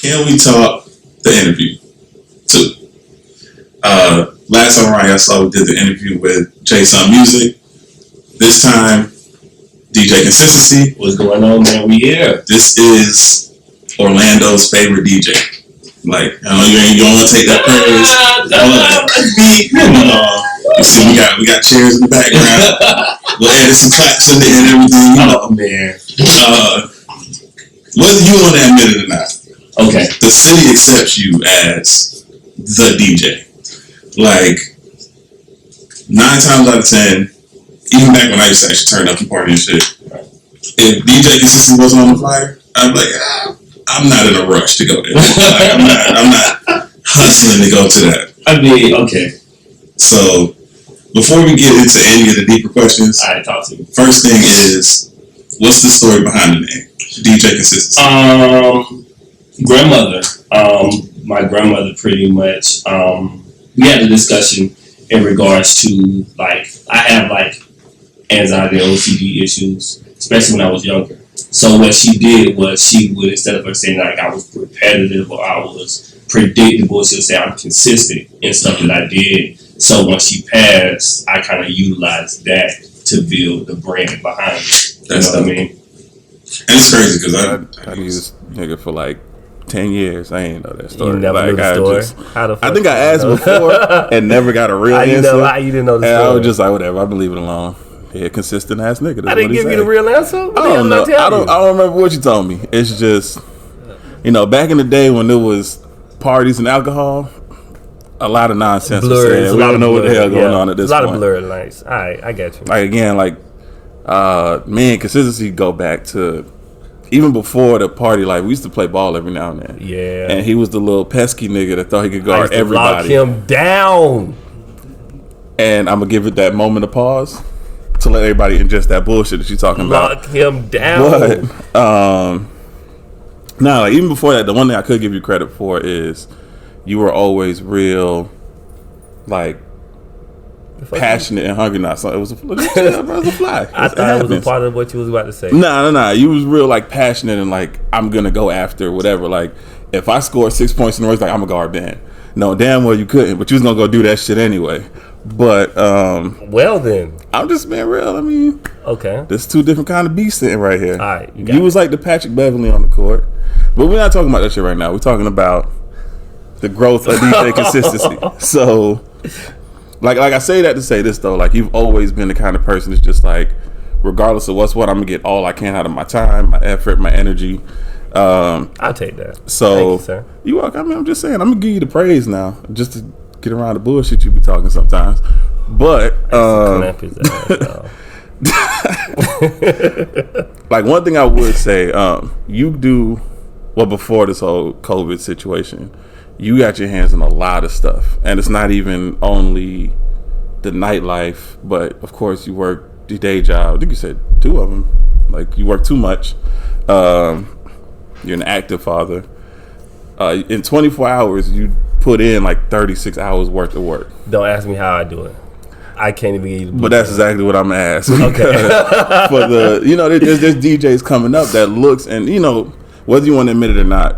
can we talk the interview too? Last time around, y'all saw we did the interview with J-Sun Music. This time, DJ Consistency. What's going on, man? We here. This is Orlando's favorite DJ. Like, I know you don't want to take that praise. You see, we got chairs in the background. We'll edit some claps in there and everything. Man. Whether you want to admit it or not, okay, the city accepts you as the DJ. Like, 9 times out of 10, even back when I used to actually turn up and party and shit, if DJ Consistency wasn't on the flyer, I'd be like, I'm not in a rush to go there. Like, I'm not hustling to go to that. I mean, okay. So, before we get into any of the deeper questions, all right, talk to me. First thing is, what's the story behind the name, DJ Consistency? Grandmother. My grandmother pretty much. We had a discussion in regards to, like, I have, like, anxiety and OCD issues, especially when I was younger. So what she did was she would, instead of her saying, like, I was repetitive or I was predictable, she'll say I'm consistent in stuff that I did. So when she passed, I kind of utilized that to build the brand behind it. You know what I mean? And it's crazy because I knew this nigga for like 10 years. I ain't know that story. You never knew the story? I think I asked before and never got a real answer. How you didn't know the story? And I was just like, whatever, I believe it alone. Yeah, consistent ass nigga. I didn't give you the real answer? I don't know. I don't remember what you told me. It's just, back in the day when there was parties and alcohol, a lot of nonsense was said. We don't know what the hell going on at this point. A lot of blurred lines. All right, I get you. Like, again, me and Consistency go back to even before the party. Like, we used to play ball every now and then. Yeah. And he was the little pesky nigga that thought he could guard everybody. Lock him down. And I'm going to give it that moment of pause to let everybody ingest that bullshit that you're talking about. Lock him down. But, like, even before that, the one thing I could give you credit for is you were always real, like, passionate and hungry. Not so it was a fly. I thought it was a part of what you was about to say. No. You was real, like, passionate and like, I'm gonna go after whatever. Like, if I scored 6 points in the race, like, I'm a guard Ben. No, damn well you couldn't, but you was gonna go do that shit anyway. But well then, I'm just being real. I mean, okay, there's 2 different kind of beasts sitting right here. All right, you was like the Patrick Beverly on the court, but we're not talking about that shit right now. We're talking about the growth of DJ Consistency. So, like I say that to say this though, like, you've always been the kind of person that's just like, regardless of what's what, I'm gonna get all I can out of my time, my effort, my energy. I'll take that. So, thank you, sir. I'm just saying, I'm gonna give you the praise now, just to get around the bullshit you be talking sometimes. But like, one thing I would say, you do before this whole COVID situation, you got your hands on a lot of stuff, and it's not even only the nightlife, but of course you work your day job. I think you said 2 of them. Like, you work too much. You're an active father. In 24 hours, you put in like 36 hours worth of work. Don't ask me how I do it. I can't even get you. But that's exactly what I'm asking. Okay. For the, there's DJs coming up that looks, and whether you want to admit it or not,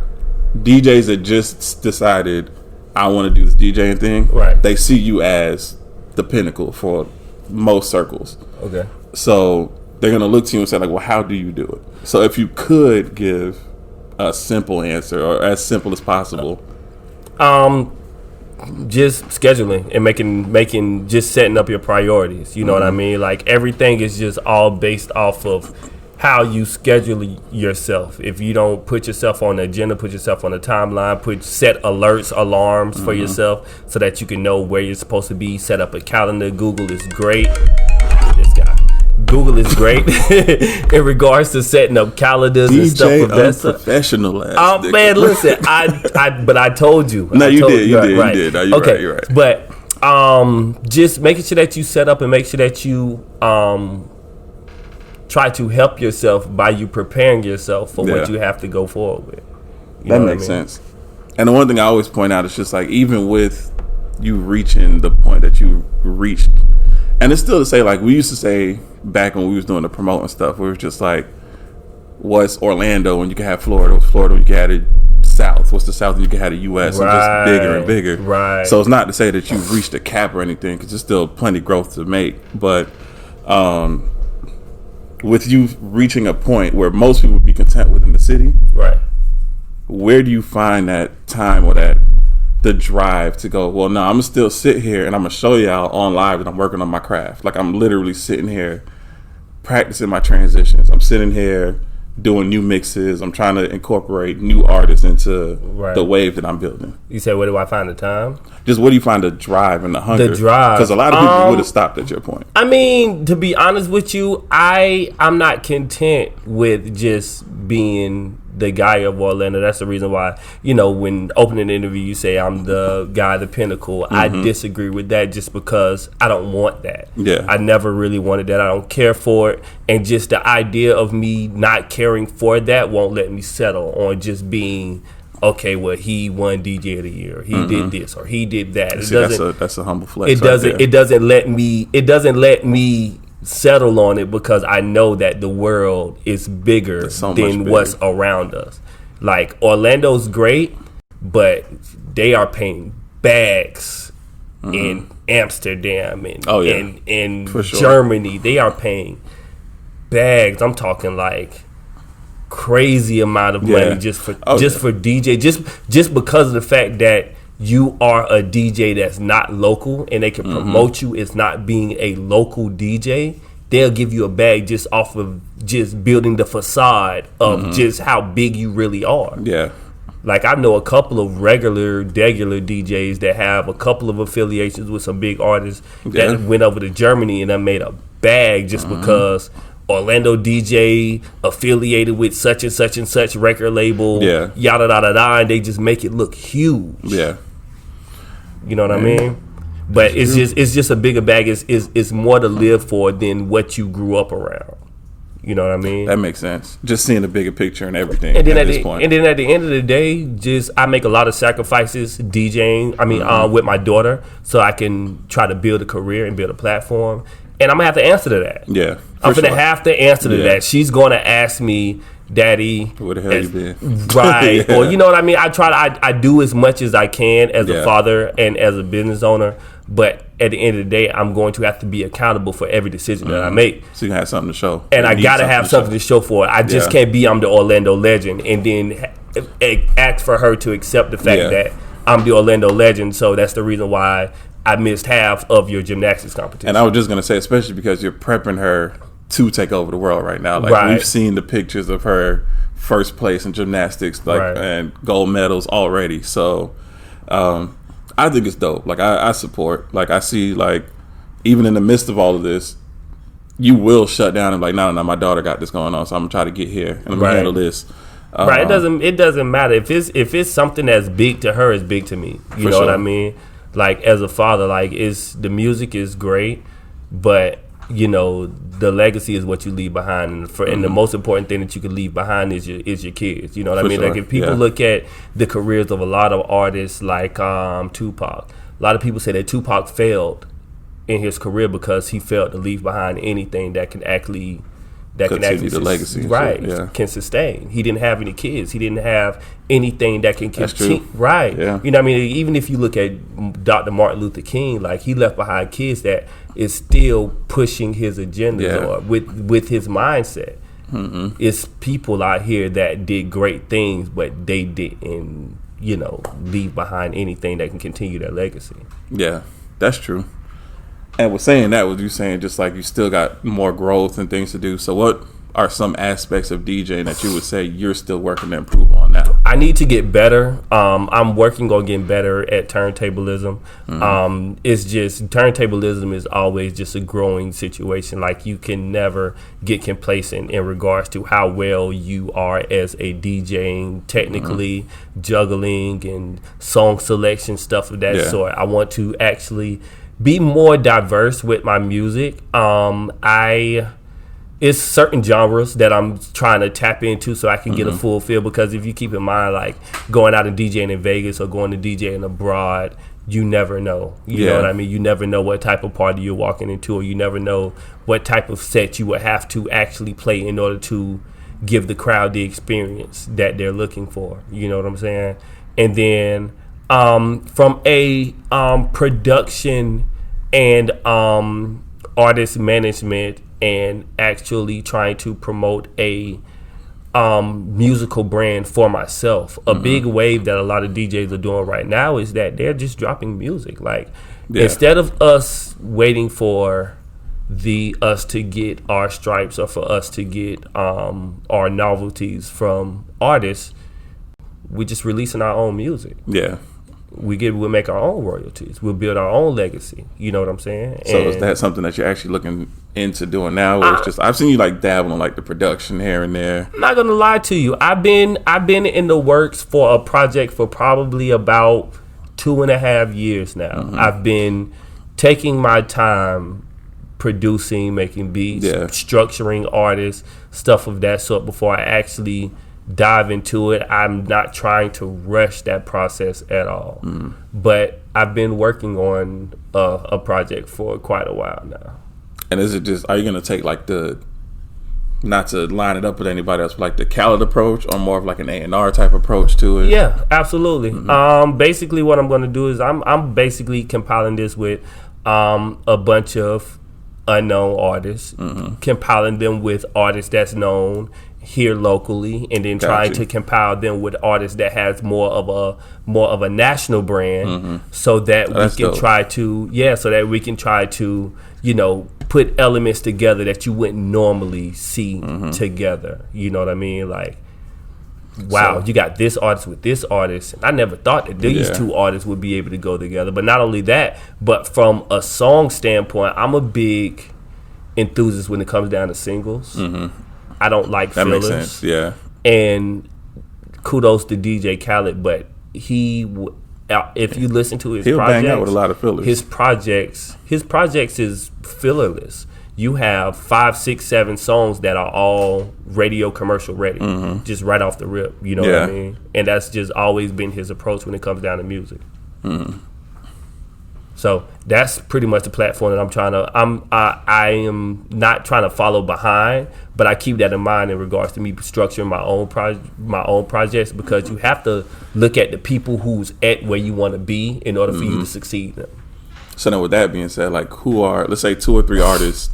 DJs that just decided I want to do this DJing thing, right? They see you as the pinnacle for most circles. Okay. So they're gonna look to you and say, like, well, how do you do it? So if you could give a simple answer, or as simple as possible. Just scheduling and making just setting up your priorities. You know what I mean? Like, everything is just all based off of how you schedule yourself. If you don't put yourself on the agenda, put yourself on the timeline, set alerts, alarms for yourself so that you can know where you're supposed to be. Set up a calendar. Google is great. This guy. Google is great in regards to setting up calendars DJ and stuff like that. Professional ass. Oh man, listen, I told you. No, you did. You right. did. No, you're right. But just making sure that you set up and make sure that you try to help yourself by you preparing yourself for what you have to go forward with. That makes sense. And the one thing I always point out is just like, even with you reaching the point that you reached, and it's still to say, like, we used to say back when we was doing the promoting stuff, we were just like, what's Orlando when you can have Florida? What's Florida when you can have South. What's the South? You can have the U.S. and just bigger and bigger. Right. So it's not to say that you've reached a cap or anything, because there's still plenty of growth to make. But with you reaching a point where most people would be content within the city, Right. where do you find that time or the drive to go, well, no, I'm gonna still sit here and I'm gonna show y'all on live that I'm working on my craft. Like, I'm literally sitting here practicing my transitions. I'm sitting here doing new mixes. I'm trying to incorporate new artists into the wave that I'm building. You said, where do I find the time? Just where do you find the drive and the hunger? The drive. Because a lot of people would have stopped at your point. I mean, to be honest with you, I'm not content with just being the guy of Orlando. That's the reason why, when opening the interview, you say I'm the guy, the pinnacle. I disagree with that, just because I don't want that. Yeah. I never really wanted that. I don't care for it. And just the idea of me not caring for that won't let me settle on just being, okay, well, he won DJ of the year. He did this or he did that. See, that's a humble flex. It doesn't let me settle on it, because I know that the world is bigger than what's around us. Like, Orlando's great, but they are paying bags in Amsterdam and in Germany. They are paying bags. I'm talking like crazy amount of money just for DJ, just because of the fact that you are a DJ that's not local and they can promote you as not being a local DJ. They'll give you a bag just off of just building the facade of just how big you really are. Yeah. Like, I know a couple of regular DJs that have a couple of affiliations with some big artists that went over to Germany and then made a bag just because Orlando DJ affiliated with such and such and such record label, yada yada yada, and they just make it look huge. Yeah. You know what I mean? But it's just a bigger bag. It's more to live for than what you grew up around. You know what I mean? That makes sense. Just seeing the bigger picture and everything. And then at this point. And then at the end of the day, I make a lot of sacrifices DJing. I mean, with my daughter, so I can try to build a career and build a platform. And I'm gonna have to answer to that. Yeah, I'm gonna have to answer to that. She's gonna ask me, Daddy, where the hell you been? Right. Or you know what I mean? I do as much as I can as a father and as a business owner, but at the end of the day, I'm going to have to be accountable for every decision that I make. So you can have something to show. And I gotta have something to show for it. I just can't be I'm the Orlando legend and then ask for her to accept the fact that I'm the Orlando legend. So that's the reason why I missed half of your gymnastics competition. And I was just gonna say, especially because you're prepping her to take over the world right now. Like, we've seen the pictures of her first place in gymnastics, and gold medals already. So I think it's dope. Like, I support. Like, I see, like, even in the midst of all of this, you will shut down and be like, no, my daughter got this going on, so I'm gonna try to get here and I'm gonna handle this. It doesn't matter if it's something that's big to her, it's big to me. You know what I mean? Like, as a father, like, the music is great, but the legacy is what you leave behind, and the most important thing that you can leave behind is your kids. You know what I mean? Like, if people look at the careers of a lot of artists like Tupac, a lot of people say that Tupac failed in his career because he failed to leave behind anything that can actually the legacy, can sustain. He didn't have any kids. He didn't have anything that can continue. Right. Yeah. You know what I mean? Even if you look at Dr. Martin Luther King, like, he left behind kids that is still pushing his agenda or with his mindset. It's people out here that did great things, but they didn't, leave behind anything that can continue their legacy. Yeah, that's true. And with saying that, was you saying just like you still got more growth and things to do? So what are some aspects of DJing that you would say you're still working to improve on now? I need to get better. I'm working on getting better at turntablism. It's just turntablism is always just a growing situation. Like, you can never get complacent in regards to how well you are as a DJing, technically juggling and song selection, stuff of that sort. I want to actually be more diverse with my music. It's certain genres that I'm trying to tap into so I can get a full feel, because if you keep in mind, like, going out and DJing in Vegas or going to DJing abroad, you never know. You know what I mean? You never know what type of party you're walking into, or you never know what type of set you would have to actually play in order to give the crowd the experience that they're looking for. You know what I'm saying? And then from a production and artist management and actually trying to promote a musical brand for myself, a big wave that a lot of DJs are doing right now is that they're just dropping music. Like, instead of us waiting for us to get our stripes or for us to get our novelties from artists, we're just releasing our own music. Yeah. We'll make our own royalties. We'll build our own legacy. You know what I'm saying? So is that something that you're actually looking into doing now? Or it's just, I've seen you like dabble in like the production here and there. I'm not gonna lie to you. I've been in the works for a project for probably about 2.5 years now. I've been taking my time producing, making beats, structuring artists, stuff of that sort before I actually dive into it. I'm not trying to rush that process at all. But I've been working on a project for quite a while now. And is it just, are you going to take like not to line it up with anybody else, but like the Khaled approach or more of like an A&R type approach to it? Yeah, absolutely. Basically what I'm going to do is I'm basically compiling this with a bunch of unknown artists, compiling them with artists that's known here locally, and then trying to compile them with artists that has more of a national brand, so that we can try to put elements together that you wouldn't normally see together. You know what I mean? Like, wow, you got this artist with this artist, and I never thought that these two artists would be able to go together. But not only that, but from a song standpoint, I'm a big enthusiast when it comes down to singles. I don't like fillers. That makes sense, yeah. And kudos to DJ Khaled, but if you listen to his He'll projects, bang out with a lot of fillers. His projects is fillerless. You have 5, 6, 7 songs that are all radio commercial ready, just right off the rip. You know what I mean? And that's just always been his approach when it comes down to music. So that's pretty much the platform that I'm trying to. I am not trying to follow behind, but I keep that in mind in regards to me structuring my own projects, because you have to look at the people who's at where you want to be in order for you to succeed in them. So then, with that being said, like, who are, let's say, 2 or 3 artists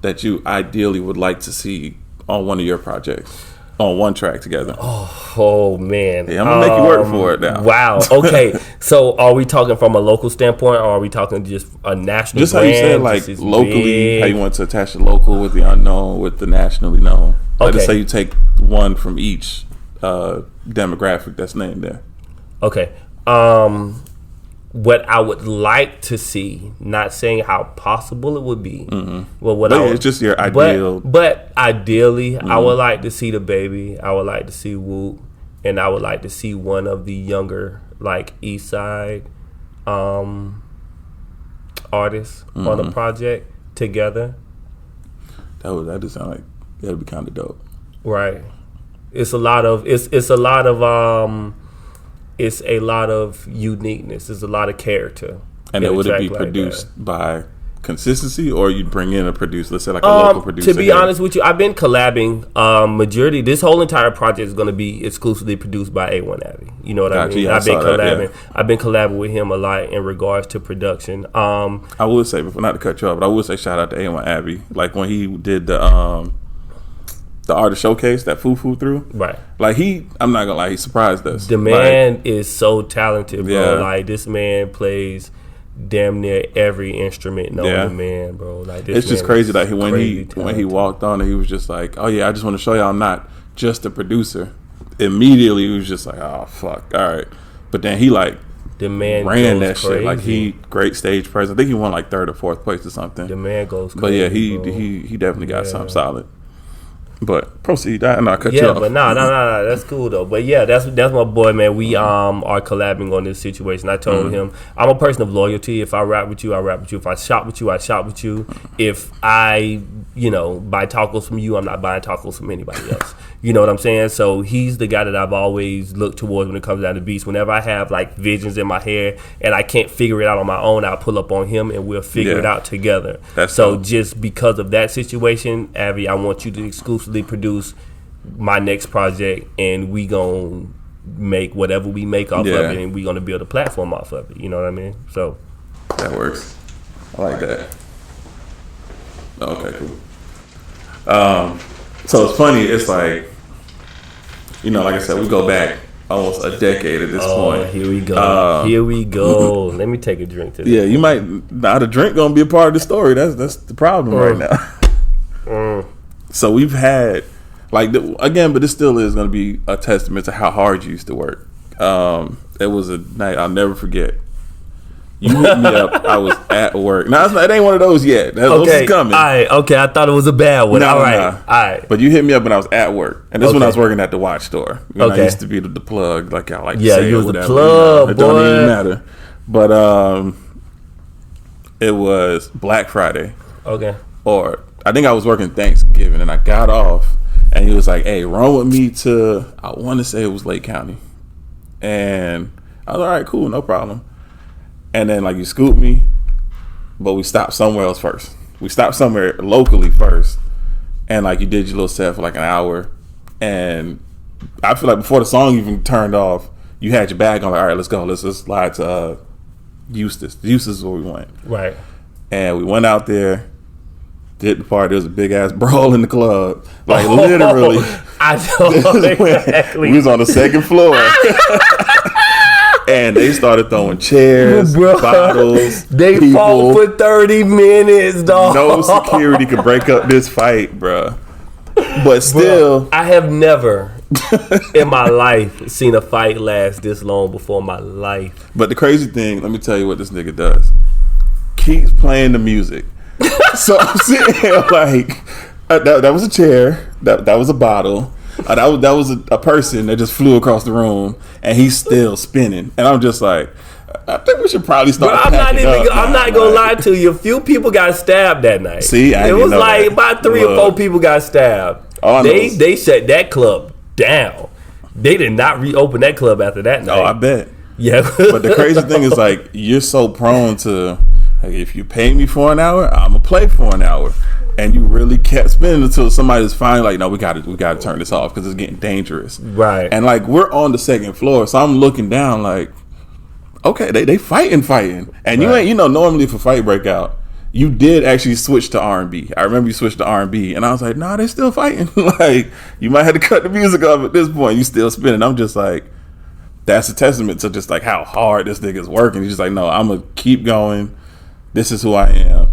that you ideally would like to see on one of your projects, on one track together? Oh man, yeah, I'm gonna make you work for it now. Wow. Okay, so are we talking from a local standpoint, or are we talking just a national? Just brand? How you said, like locally, big? How you want to attach the local with the unknown with the nationally known. Like, let's say you take one from each demographic that's named there. Okay. What I would like to see, not saying how possible it would be. Well, it's just your ideal. But ideally, I would like to see the Baby. I would like to see Whoop, and I would like to see one of the younger, like, East Side artists on the project together. That just sound like that'd be kind of dope. Right. It's a lot of uniqueness. There's a lot of character. And would it be produced by consistency, or you'd bring in a producer, let's say like a local producer? To be honest with you, I've been collabing. This whole entire project is going to be exclusively produced by A1 Abbey. You know what I mean? Yeah, I've been collabing. I've been collabing with him a lot in regards to production. I would say, before, not to cut you off, but I would say shout out to A1 Abbey. Like when he did the artist showcase that Fufu threw, right? Like I'm not gonna lie, he surprised us. The man is so talented, bro. Yeah. Like, this man plays damn near every instrument known to man, bro. Like, this it's just crazy that when he walked on, he was just like, "Oh yeah, I just want to show y'all I'm not just a producer." Immediately, he was just like, "Oh fuck, all right." But then he the man ran that crazy. shit. Like, he great stage presence. I think he won like 3rd or 4th place or something. The man goes crazy. But yeah, bro. he definitely got something solid. But proceed. I cut you off. But no, that's cool though. But yeah, that's my boy, man. We are collabing on this situation. I told him I'm a person of loyalty. If I rap with you, I rap with you. If I shop with you, I shop with you. If I buy tacos from you, I'm not buying tacos from anybody else. You know what I'm saying? So he's the guy that I've always looked towards when it comes down to beats. Whenever I have like visions in my head and I can't figure it out on my own, I'll pull up on him and we'll figure it out together. That's dope. Just because of that situation, Abby, I want you to exclusively produce my next project, and we gonna make whatever we make off Yeah. of it, and we gonna build a platform off of it. You know what I mean? So That works. I like that. Okay, cool. So it's funny. It's like, like I said, we go back almost a decade at this point. here we go. Here we go. Let me take a drink to this. Yeah, you might not a drink gonna be a part of the story. That's the problem right now. So we've had again, but this still is gonna be a testament to how hard you used to work. It was a night I'll never forget. You hit me up. I was at work. No, it ain't one of those yet. Those is coming. All right. Okay, I thought it was a bad one. All right. All right. But you hit me up when I was at work, and this is when I was working at the watch store. I Okay. used to be the plug, like y'all like to Yeah, say. you or was the whatever. plug, It don't even boy. matter. But it was Black Friday, Okay. or I think I was working Thanksgiving, and I got off, and he was like, "Hey, run with me to," I want to say it was Lake County, and I was all right, cool, no problem. And then you scooped me, but we stopped somewhere else first. We stopped somewhere locally first, and you did your little set for an hour, and I feel like before the song even turned off, you had your bag on. All right, let's go. Let's slide to Eustis. Eustis is where we went, Right. and we went out there, did the party. There was a big ass brawl in the club, literally. I know exactly. We was on the second floor. And they started throwing chairs, Bro, bottles. They people. fought for 30 minutes, dog. No security could break up this fight, bruh. But still, I have never in my life seen a fight last this long before my life. but the crazy thing, let me tell you what this nigga does. Keeps playing the music. So I'm sitting here that was a chair, that was a bottle. That was a person that just flew across the room, and he's still spinning. And I'm just like, I think we should probably start. Bro, I'm packing not up gonna now. lie to you. A few people got stabbed that night. See, I it didn't was know that. about 3 or 4 people got stabbed. All I know is- They shut that club down. They did not reopen that club after that night. Oh, I bet. Yeah. But the crazy thing is, you're so prone to, if you pay me for an hour, I'm gonna play for an hour, and you really kept spinning until somebody's finally no, we got to turn this off because it's getting dangerous. Right. And we're on the second floor, so I'm looking down okay, they fighting, and you Right. ain't, normally if a fight break out, you did actually switch to R&B. I remember you switched to R&B, and I was like, nah, they still fighting. You might have to cut the music off at this point. You still spinning. I'm just that's a testament to just how hard this nigga's working. He's just no, I'm gonna keep going. This is who I am.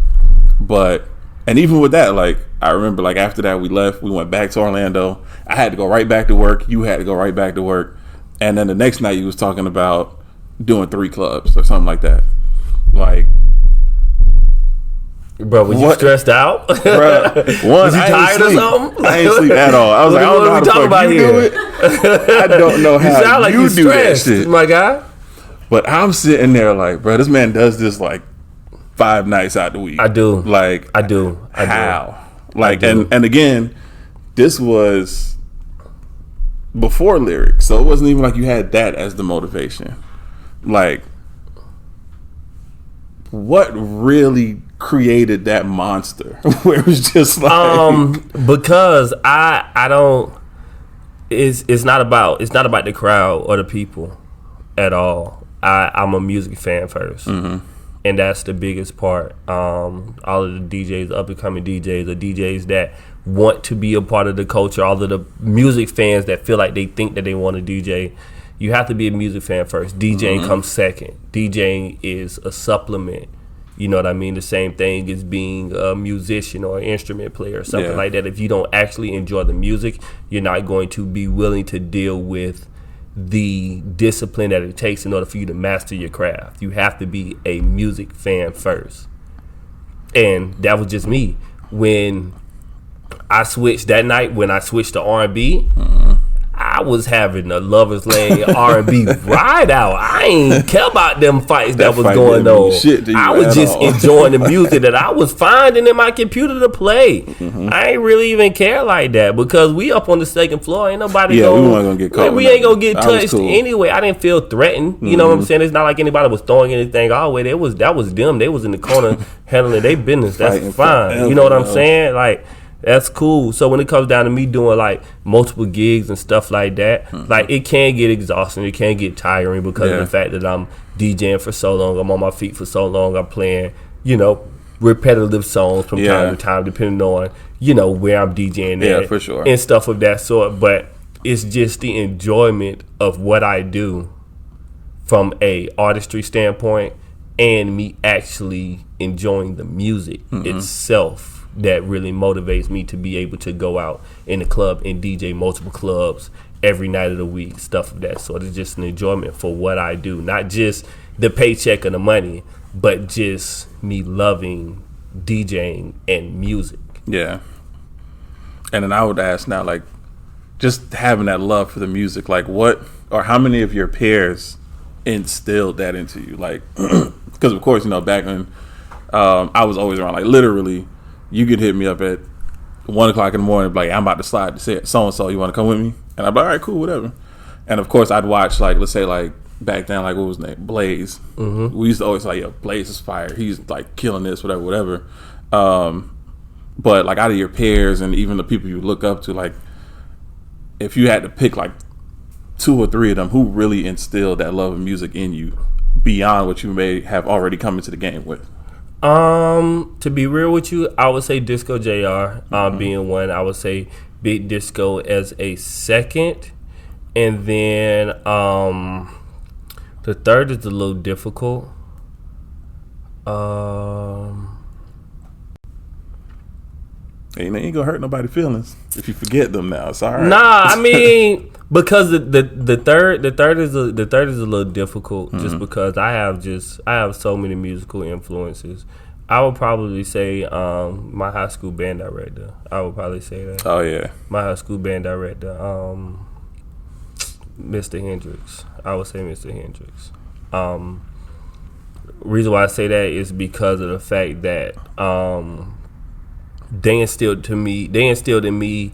And even with that, I remember after that we left, we went back to Orlando. I had to go right back to work. You had to go right back to work. And then the next night you was talking about doing 3 clubs or something like that. Bro, was you What? stressed out? Bruh, Was you tired or something? I ain't sleep at all. I was What I don't we know how the talking fuck about you here? do it. I don't know You how sound like you you do that stressed, shit. my guy. But I'm sitting there bro, this man does this 5 nights out the week. I do. I I do. how? do. And again, this was before lyrics, so it wasn't even you had that as the motivation. What really created that monster where it was just Because I don't. It's not about the crowd or the people at all. I'm a music fan first. Mm-hmm. And that's the biggest part. All of the DJs, up and coming DJs, or DJs that want to be a part of the culture, all of the music fans that feel like they think that they want to DJ, you have to be a music fan first. DJing comes second. DJing is a supplement. You know what I mean? The same thing as being a musician or an instrument player or something Yeah. like that. If you don't actually enjoy the music, you're not going to be willing to deal with the discipline that it takes in order for you to master your craft. You have to be a music fan first. And that was just me. When I switched that night, when I switched to R&B, I was having a Lover's Lane R&B ride out. I ain't care about them fights that was fight going didn't mean on. shit to you I was at just all. enjoying the music that I was finding in my computer to play. I ain't really even care like that because we up on the second floor. Ain't nobody Yeah, we gonna, weren't gonna get caught We with ain't gonna nothing. get I was touched cool. anyway. I didn't feel threatened. You know what I'm saying? It's not like anybody was throwing anything our way. That was them. They was in the corner handling their business. That's Fighting fine. forever, You know what I'm yo. saying? That's cool. So when it comes down to me doing like multiple gigs and stuff like that, like it can get exhausting. It can get tiring because of the fact that I'm DJing for so long. I'm on my feet for so long. I'm playing, repetitive songs from time to time, depending on, where I'm DJing at. For sure. And stuff of that sort. But it's just the enjoyment of what I do from a artistry standpoint and me actually enjoying the music itself that really motivates me to be able to go out in the club and DJ multiple clubs every night of the week, stuff of that sort. It's just an enjoyment for what I do, not just the paycheck and the money, but just me loving DJing and music. Yeah. And then I would ask now, like, just having that love for the music, like what or how many of your peers instilled that into you? Like, because of course, back when I was always around, like literally, you could hit me up at 1 o'clock in the morning, like I'm about to slide to say so and so, you want to come with me? And I'm like, all right, cool, whatever. And of course, I'd watch like, let's say like back then, like what was his name, Blaze. We used to always like, yo, Blaze is fire. He's like killing this, whatever. But like out of your peers and even the people you look up to, like if you had to pick like 2 or 3 of them, who really instilled that love of music in you beyond what you may have already come into the game with? To be real with you, I would say Disco JR being one. I would say Big Disco as a second, and then the third is a little difficult. Hey, you ain't gonna hurt nobody's feelings if you forget them now. It's all right. Nah, I mean because the third is a little difficult just because I have so many musical influences. I would probably say my high school band director. I would probably say that. Oh yeah, my high school band director, Mr. Hendrix. I would say Mr. Hendrix. Reason why I say that is because of the fact that they instilled in me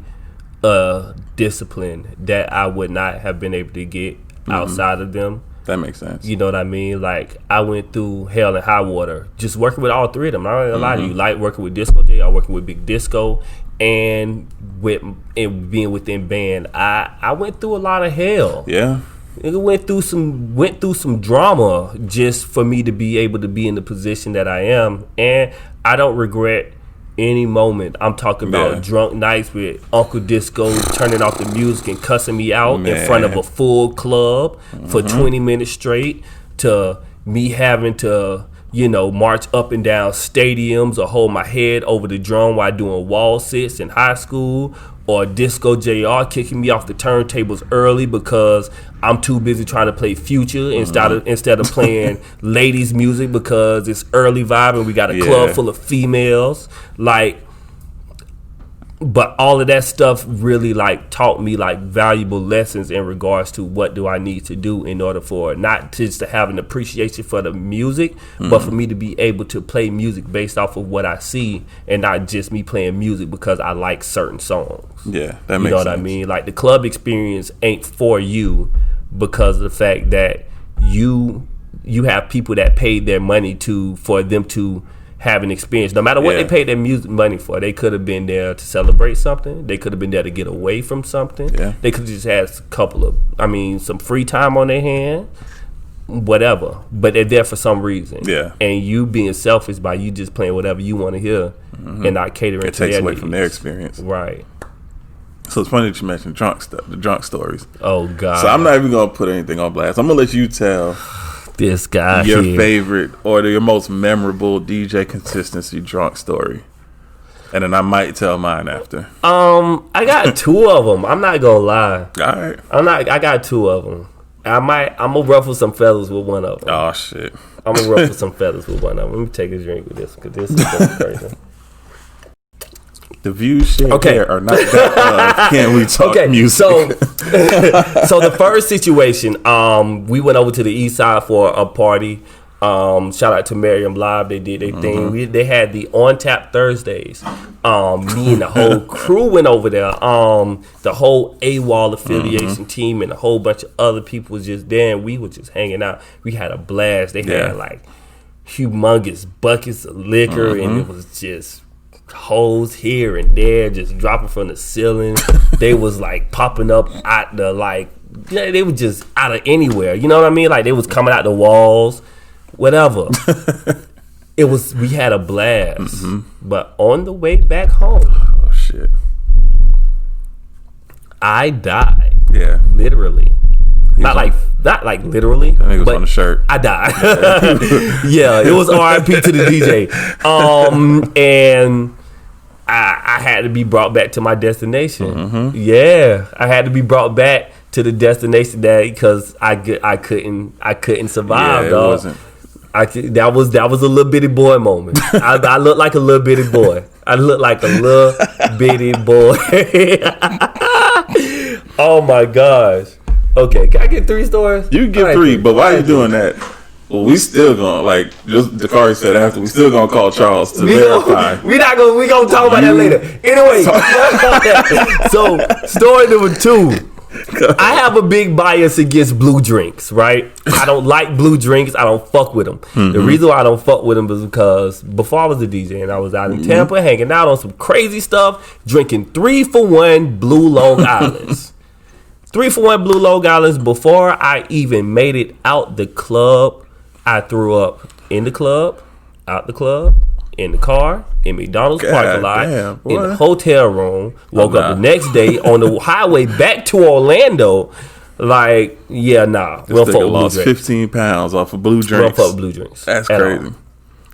discipline that I would not have been able to get outside of them. That makes sense. You know what I mean? Like I went through hell and high water just working with all 3 of them. I'm not gonna lie to you. Like working with Disco J, I working with Big Disco, and being within band. I went through a lot of hell. Yeah. It went through some drama just for me to be able to be in the position that I am, and I don't regret any moment. I'm talking about drunk nights with Uncle Disco turning off the music and cussing me out in front of a full club for 20 minutes straight, to me having to march up and down stadiums or hold my head over the drum while doing wall sits in high school, or Disco JR kicking me off the turntables early because I'm too busy trying to play Future instead of playing ladies music because it's early vibe and we got a club full of females. But all of that stuff really taught me valuable lessons in regards to what do I need to do in order for not just to have an appreciation for the music, but for me to be able to play music based off of what I see and not just me playing music because I like certain songs. Yeah, that makes sense. You know what I mean? Like the club experience ain't for you because of the fact that you have people that paid their money for them to have an experience. No matter what they paid their music money for, they could have been there to celebrate something. They could have been there to get away from something. Yeah. They could have just had some free time on their hand, whatever. But they're there for some reason. Yeah. And you being selfish by you just playing whatever you want to hear and not catering to their needs. It takes away from their experience. Right. So it's funny that you mentioned the drunk stories. Oh, God. So I'm not even going to put anything on blast. I'm going to let you tell this guy your favorite or your most memorable DJ consistency drunk story, and then I might tell mine after. I got 2 of them. I'm not gonna lie. All right. I got 2 of them. I'm gonna ruffle some feathers with one of them. Oh shit. I'm gonna ruffle some feathers with one of them. Let me take a drink with this because this is crazy. The views shared here are not that can we talk music? So the first situation, we went over to the east side for a party. Shout out to Miriam Live. They did their thing. They had the On Tap Thursdays. Me and the whole crew went over there. The whole AWOL affiliation team and a whole bunch of other people was just there, and we were just hanging out. We had a blast. They had humongous buckets of liquor, and it was just hoes here and there just dropping from the ceiling. They was like popping up out the like, they were just out of anywhere. You know what I mean? Like they was coming out the walls, whatever. We had a blast. But on the way back home, Oh shit. I died. Yeah. Literally. Not on- like literally. That nigga was but on the shirt. I died. Yeah, it was R.I.P. to the DJ. And I had to be brought back to my destination. Yeah, I had to be brought back to the destination because I couldn't survive. Yeah, it dog. wasn't. That was a little bitty boy moment. I looked like a little bitty boy. I looked like a little bitty boy. Oh my gosh. Okay, can I get 3 stories? You can get All right, 3, but why All you right, doing that? Well, we still gonna like just Dakari said after. We still gonna call Charles to verify. We gonna talk about that later. Anyway, so story number 2. I have a big bias against blue drinks, right? I don't like blue drinks. I don't fuck with them. The reason why I don't fuck with them is because before I was a DJ and I was out in Tampa hanging out on some crazy stuff, drinking 3-for-1 Blue Long Islands. 3-for-1 Blue Long Islands. Before I even made it out the club, I threw up in the club, out the club, in the car, in McDonald's God parking lot, damn, in boy. the hotel room. Woke nah. up the next day on the highway back to Orlando. Like, yeah, nah. We don't This fuck nigga with blue lost drinks. 15 pounds off of blue We don't drinks. fuck with blue drinks. That's at all. crazy.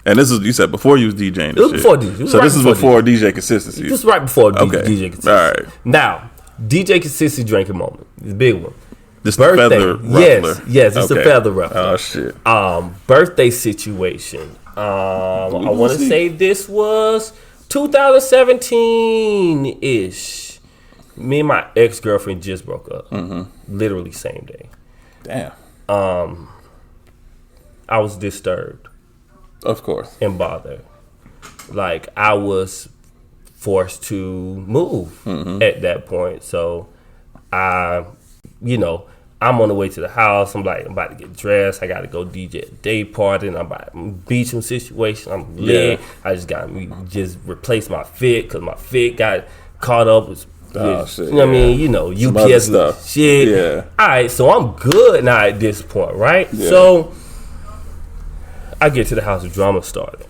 And this is, you said before you was DJing. It was before DJ. It was So right this is before before DJ consistency. Just right before Okay. DJ consistency. All right. Now, DJ consistency drinking moment. It's a big one. This Birthday. feather ruffler. Yes, it's a Okay. feather ruffler. Oh shit. Birthday situation. I gonna want to see. say this was 2017-ish. Me and my ex-girlfriend just broke up. Literally same day. Damn. I was disturbed Of course. and bothered. Like, I was forced to move at that point. So, I'm on the way to the house. I'm about to get dressed. I got to go DJ a day party. And I'm about to beach some situation. I'm lit. Yeah. I just got to just replace my fit because my fit got caught up with, Oh, shit, you know what I yeah. mean? Some other UPS stuff. shit. Yeah. All right, so I'm good now at this point, right? Yeah. So I get to the house, the drama started.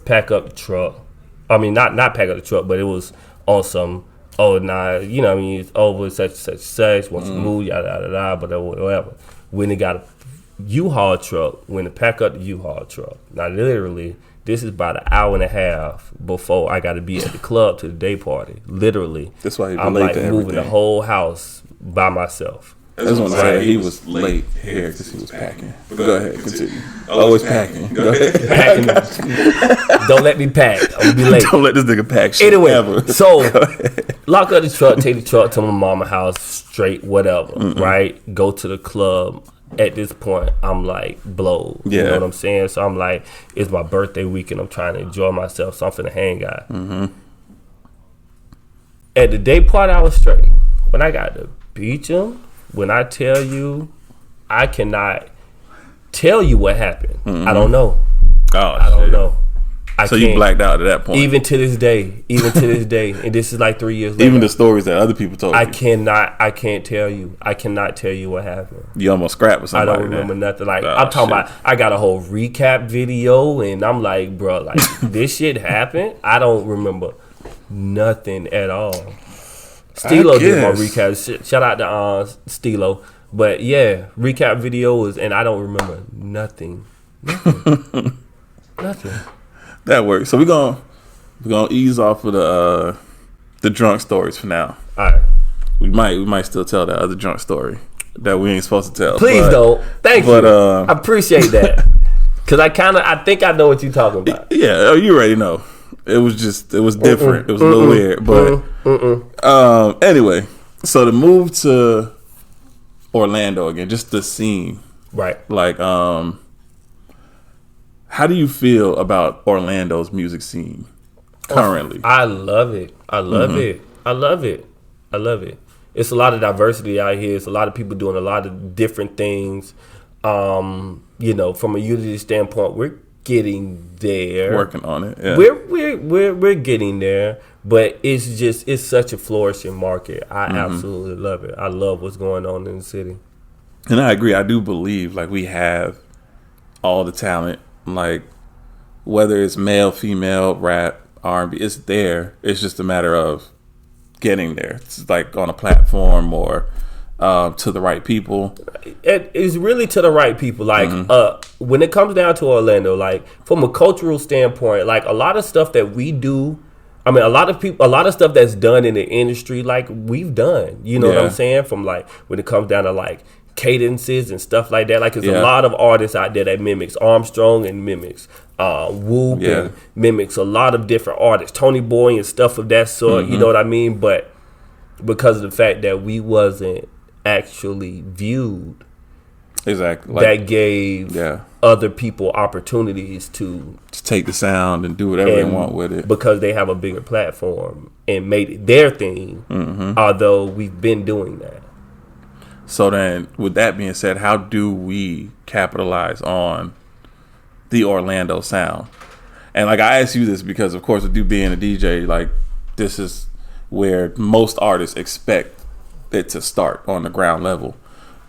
Pack up the truck. I mean, not pack up the truck, but it was on some, you know what I mean, it's over, such, want to move, yada, yada, yada, but whatever. When they got a U-Haul truck, when they pack up the U-Haul truck, now literally, this is about an hour and a half before I got to be at the club to the day party. Literally. That's why he been I'm late like to moving the everything. wole house by myself. That's what I said. He was late here because he was packing. But go ahead, continue. Always packing. Go ahead. Packing. Don't let me pack. I'm gonna be late. Don't let this nigga pack shit Anyway, ever. so lock up the truck, take the truck to my mama house, straight whatever, right? Go to the club. At this point, I'm like blowed. You Yeah. know what I'm saying? So I'm like, it's my birthday weekend. I'm trying to enjoy myself. So I'm finna hang out. At the day party, I was straight. When I got to Beecham, when I tell you, I cannot tell you what happened. I don't know. Oh, I don't know. I So you can't. blacked out at that point. Even to this day, and this is like 3 years later. Even the stories that other people told I you. can't tell you. I cannot tell you what happened. You almost scrapped with I somebody. don't remember man. nothing. Like, Oh, I'm talking shit. about, I got a whole recap video, and I'm like, bro, like, this shit happened? I don't remember nothing at all. Stilo did my guess. recap. Shout out to Stilo. But yeah, recap video was, and I don't remember nothing. Nothing. That works. So we're gonna ease off of the drunk stories for now. All right. We might still tell that other drunk story that we ain't supposed to tell. Please but, don't. Thank but, you. uh, I appreciate that. Because I think I know what you're talking about. Yeah, oh, you already know. It was different. It was a little weird, but anyway. So the move to Orlando again, just the scene. Right. Like, how do you feel about Orlando's music scene currently? I love it. I love it. I love it. I love it. It's a lot of diversity out here. It's a lot of people doing a lot of different things. From a unity standpoint, we're getting there. Working on it. Yeah. We're getting there, but it's such a flourishing market. I absolutely love it. I love what's going on in the city. And I agree. I do believe like we have all the talent, like whether it's male, female, rap, R&B, it's there. It's just a matter of getting there. It's like on a platform or to the right people. It's really to the right people. Like when it comes down to Orlando, like from a cultural standpoint, like a lot of stuff that we do. I mean, a lot of stuff that's done in the industry, like we've done. You know what I'm saying? From like when it comes down to like cadences and stuff like that. Like there's a lot of artists out there that mimics Armstrong and mimics Whoop and mimics a lot of different artists, Tony Boy and stuff of that sort. You know what I mean? But because of the fact that we wasn't actually viewed, exactly, that gave other people opportunities to take the sound and do whatever they want with it because they have a bigger platform and made it their thing. Although we've been doing that. So then, with that being said, how do we capitalize on the Orlando sound? And like I asked you this because, of course, with you being a DJ, like this is where most artists expect it to start on the ground level.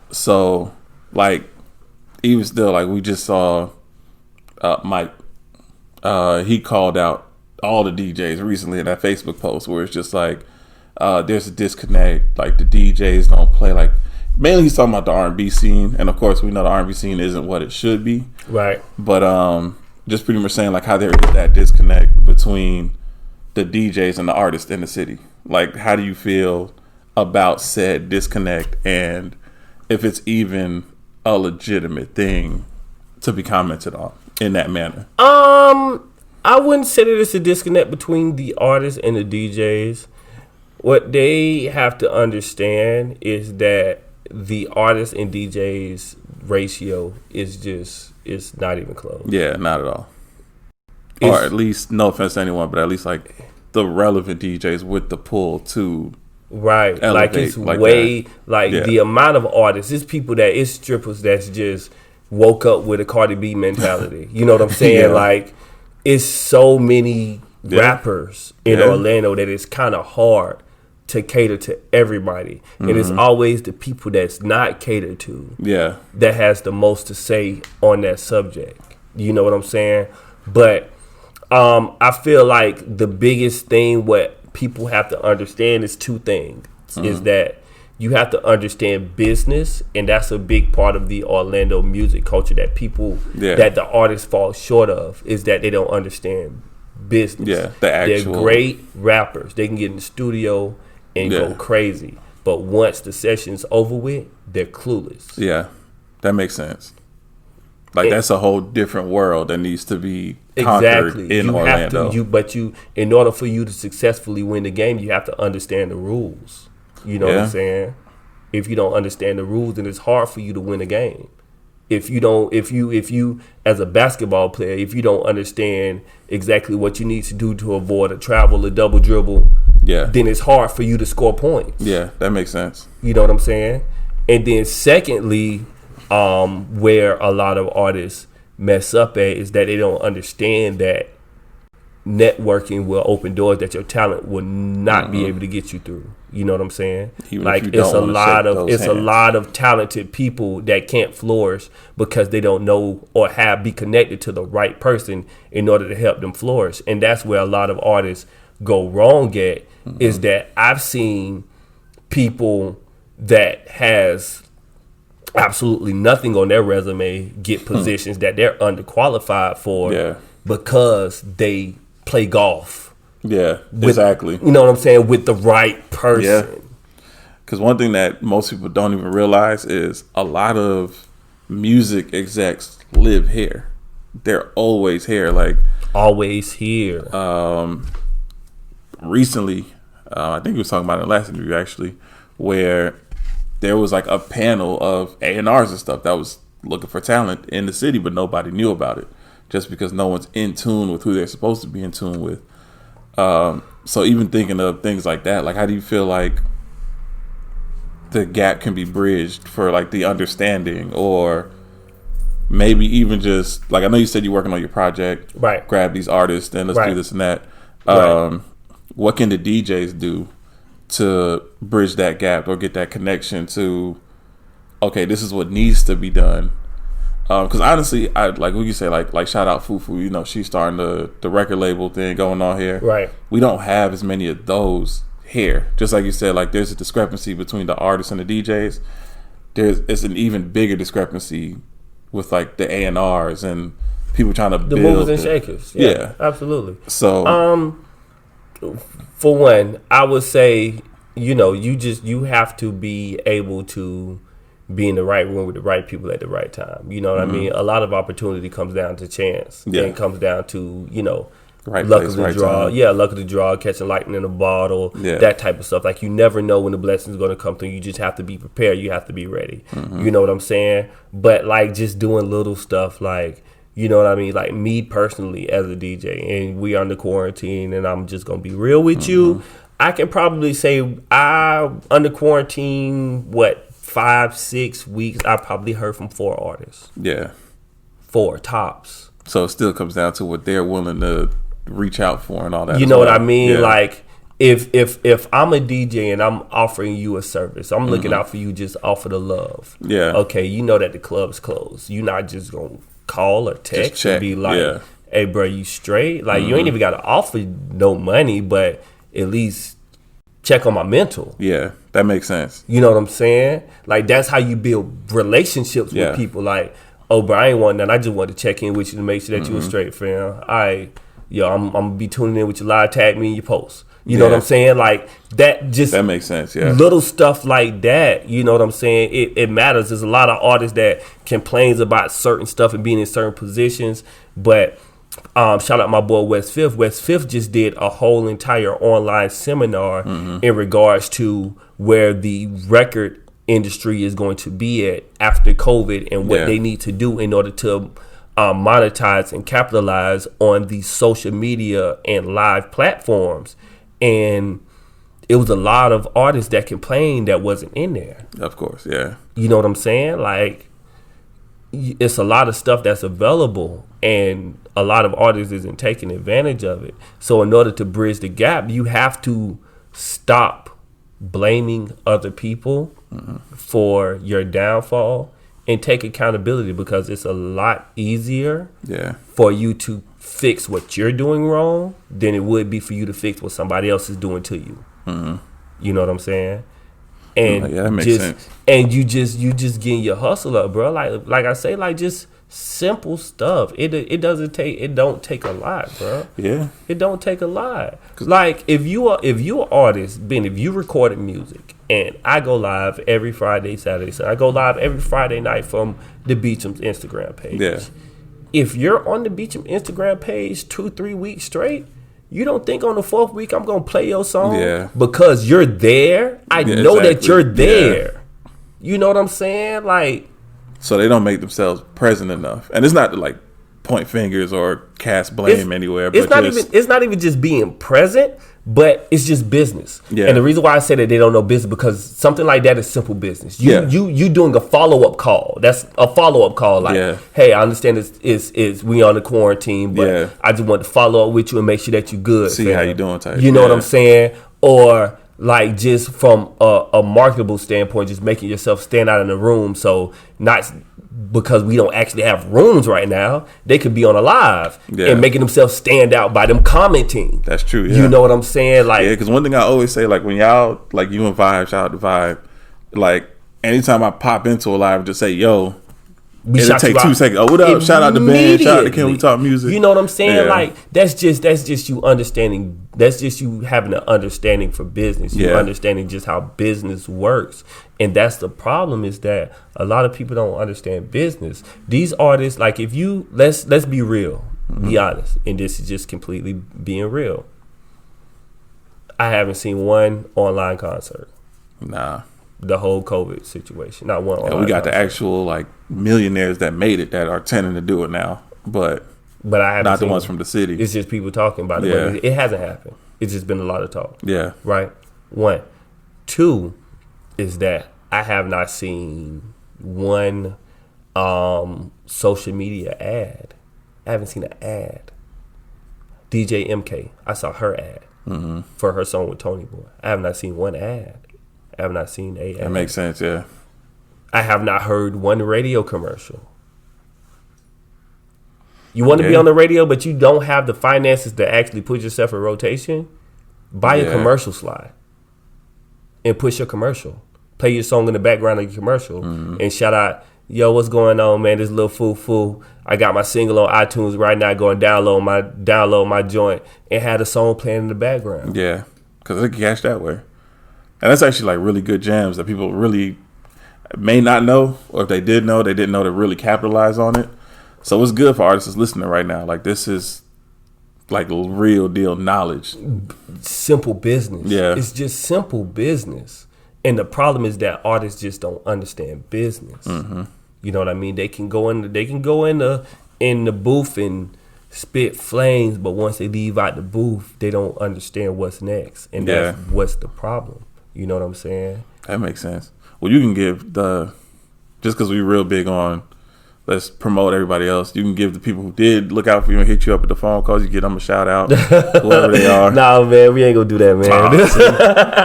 So, like, even still, like we just saw Mike. He called out all the DJs recently in that Facebook post where it's just like there's a disconnect. Like the DJs don't play like. Mainly he's talking about the R&B scene, and of course we know the R&B scene isn't what it should be. Right. But just pretty much saying like how there is that disconnect between the DJs and the artists in the city. Like how do you feel about said disconnect, and if it's even a legitimate thing to be commented on in that manner? I wouldn't say that it's a disconnect between the artists and the DJs. What they have to understand is that the artists and DJs ratio is not even close. Yeah, not at all. Or at least, no offense to anyone, but at least like the relevant DJs with the pull to right. Like it's like way like the amount of artists. It's people that it's strippers that's just woke up with a Cardi B mentality. You know what I'm saying? Like it's so many rappers in Orlando that it's kind of hard to cater to everybody, and it's always the people that's not catered to that has the most to say on that subject. You know what I'm saying? But I feel like the biggest thing what people have to understand is two things. Is that you have to understand business, and that's a big part of the Orlando music culture that people that the artists fall short of, is that they don't understand business. They're great rappers. They can get in the studio and go crazy. But once the session's over with, they're clueless. Yeah, that makes sense. Like that's a whole different world that needs to be conquered in Orlando. In order for you to successfully win the game, you have to understand the rules. You know what I'm saying? If you don't understand the rules, then it's hard for you to win a game. If you as a basketball player, if you don't understand exactly what you need to do to avoid a travel, a double dribble, then it's hard for you to score points. Yeah, that makes sense. You know what I'm saying? And then secondly, where a lot of artists mess up at is that they don't understand that networking will open doors that your talent will not be able to get you through. You know what I'm saying? Even like it's a lot of talented people that can't flourish because they don't know or be connected to the right person in order to help them flourish. And that's where a lot of artists go wrong at, is that I've seen people that has absolutely nothing on their resume get positions that they're underqualified for because they play golf. Exactly. You know what I'm saying? With the right person. Yeah. Because one thing that most people don't even realize is a lot of music execs live here. They're always here. Like always here. Recently, I think we was talking about it in the last interview actually, where there was like a panel of A&Rs and stuff that was looking for talent in the city, but nobody knew about it just because no one's in tune with who they're supposed to be in tune with. So even thinking of things like that, like how do you feel like the gap can be bridged for like the understanding or maybe even just like I know you said you're working on your project, Right. grab these artists and let's do Right. this and that. Right. What can the DJs do to bridge that gap or get that connection to? Okay, this is what needs to be done. Because honestly, I like what you say, like shout out Fufu. You know, she's starting the record label thing going on here. Right. We don't have as many of those here. Just like you said, like there's a discrepancy between the artists and the DJs. It's an even bigger discrepancy with like the A&Rs and people trying to The build movers and shakers. Yeah, absolutely. So For one, I would say, you have to be able to be in the right room with the right people at the right time. You know what I mean? A lot of opportunity comes down to chance. Yeah. And comes down to, right luck place, of the right draw. time. Yeah, luck of the draw, catching lightning in a bottle, Yeah. that type of stuff. Like, you never know when the blessing's going to come through. You just have to be prepared. You have to be ready. You know what I'm saying? But, like, just doing little stuff like, you know what I mean? Like, me personally as a DJ, and we under quarantine, and I'm just going to be real with you. I can probably say under quarantine, 5-6 weeks, I probably heard from 4 artists. Yeah. 4 tops. So it still comes down to what they're willing to reach out for and all that. You as know what well. I mean? Yeah. Like, if I'm a DJ and I'm offering you a service, I'm looking out for you just off of the love. Yeah. Okay, you know that the club's closed. You're not just gonna call or text check, and be like, yeah. "Hey, bro, you straight?" Like, you ain't even got to offer no money, but at least check on my mental. Yeah, that makes sense. You know what I'm saying? Like, that's how you build relationships Yeah. with people. Like, oh, bro, I ain't want nothing. I just wanted to check in with you to make sure that you were straight, fam. I'm gonna be tuning in with your live, tag me in your post. You know what Yeah. I'm saying? Like, that just That makes sense. Yeah. little stuff like that. You know what I'm saying? It matters. There's a lot of artists that complains about certain stuff and being in certain positions, but shout out my boy West Fifth. West Fifth just did a whole entire online seminar in regards to where the record industry is going to be at after COVID and what Yeah. they need to do in order to monetize and capitalize on these social media and live platforms. And it was a lot of artists that complained that wasn't in there. Of course. Yeah. You know what I'm saying? Like, it's a lot of stuff that's available, and a lot of artists isn't taking advantage of it. So in order to bridge the gap, you have to stop blaming other people for your downfall and take accountability, because it's a lot easier Yeah. for you to fix what you're doing wrong than it would be for you to fix what somebody else is doing to you. You know what I'm saying? And Yeah, that makes just, sense. And you just getting your hustle up, bro. Like I say, like, just simple stuff. It don't take a lot, bro. Yeah. It don't take a lot. Like, if you're an artist, Ben, if you recorded music, and I go live every Friday, Saturday, so I go live every Friday night from the Beecham's Instagram page. Yeah. If you're on the Beecham Instagram page 2-3 weeks straight, you don't think on the 4th week I'm gonna play your song? Yeah. Because you're there. I Yeah, know that exactly. you're there. You know what I'm saying? Like, So they don't make themselves present enough, and it's not to like point fingers or cast blame anywhere. But it's not even just being present, but it's just business. Yeah. And the reason why I say that they don't know business, because something like that is simple business. You doing a follow-up call. That's a follow-up call. Like, Yeah. hey, I understand is we on the quarantine, but Yeah. I just want to follow up with you and make sure that you good. See fam. how you doing type. You know what Yeah. I'm saying? Or like, just from a marketable standpoint, just making yourself stand out in the room. So not because we don't actually have rooms right now, they could be on a live Yeah. and making themselves stand out by them commenting. That's true. Yeah. You know what I'm saying? Like, Yeah, because one thing I always say, like when y'all, like you and Vibe, shout out to Vibe, like anytime I pop into a live, just say, yo, we it'll shout take you 2 out seconds. Oh, what up? Shout out to Ben. Shout out to Can We immediately. Talk Music. You know what I'm saying? Yeah. Like, that's just you understanding. That's just you having an understanding for business. You Yeah. understanding just how business works. And that's the problem, is that a lot of people don't understand business. These artists, like, if you let's be real, be honest, and this is just completely being real. I haven't seen one online concert. Nah. The whole COVID situation, not one. And online we got the concert. actual like millionaires that made it that are tending to do it now, but But I haven't not the seen ones it. from the city. It's just people talking about it. Yeah. But it hasn't happened. It's just been a lot of talk. Yeah. Right? 1. 2 is that I have not seen one social media ad. I haven't seen an ad. DJ MK, I saw her ad for her song with Tony Boy. I have not seen one ad. I have not seen a ad. That makes sense, yeah. I have not heard one radio commercial. You want to be on the radio, but you don't have the finances to actually put yourself in rotation? Buy a commercial slide and push your commercial. Play your song in the background of your commercial and shout out, yo, what's going on, man? This little foo. I got my single on iTunes right now. Go and download my joint and have the song playing in the background. Yeah, because they can cash that way. And that's actually like really good jams that people really may not know, or if they did know, they didn't know to really capitalize on it. So it's good for artists that's listening right now. Like, this is like real deal knowledge. Simple business. Yeah. It's just simple business. And the problem is that artists just don't understand business. You know what I mean? They can go in the booth and spit flames, but once they leave out the booth, they don't understand what's next. And that's what's the problem. You know what I'm saying? That makes sense. Well, you can give just because we're real big on let's promote everybody else, you can give the people who did look out for you and hit you up with the phone calls, you get them a shout out, whoever they are. Nah, man, we ain't gonna do that, man.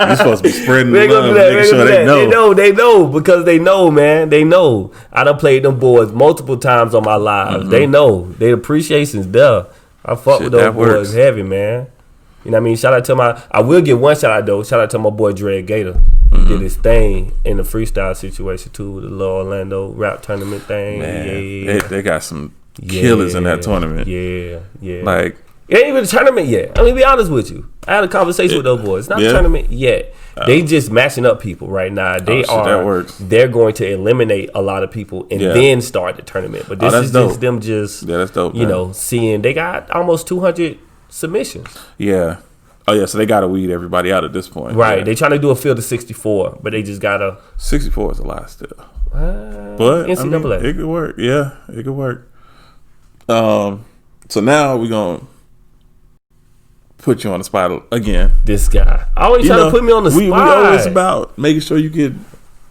You're supposed to be spreading we ain't gonna love, do that. making sure they know. They know because they know, man. They know. I done played them boys multiple times on my lives. They know. Their appreciation's there. I fuck with those boys heavy, man. You know what I mean? Shout out to I will give one shout out though. Shout out to my boy Dre Gator. He did his thing in the freestyle situation too, with the little Orlando rap tournament thing. Man, they got some killers in that tournament. Yeah. Like, it ain't even a tournament yet. I mean, be honest with you. I had a conversation with those boys. It's not a tournament yet. They just matching up people right now. That works. They're going to eliminate a lot of people and then start the tournament. But this is dope. just them just that's dope, you know, seeing they got almost 200 submissions. Yeah. Oh yeah, so they gotta weed everybody out at this point. Right. Yeah. They trying to do a field of 64, but they just gotta 64 is a lot still. But NCAA. I mean, it could work. Yeah, it could work. So now we're gonna put you on the spot again. This guy always trying to put me on the spot. We always about making sure you get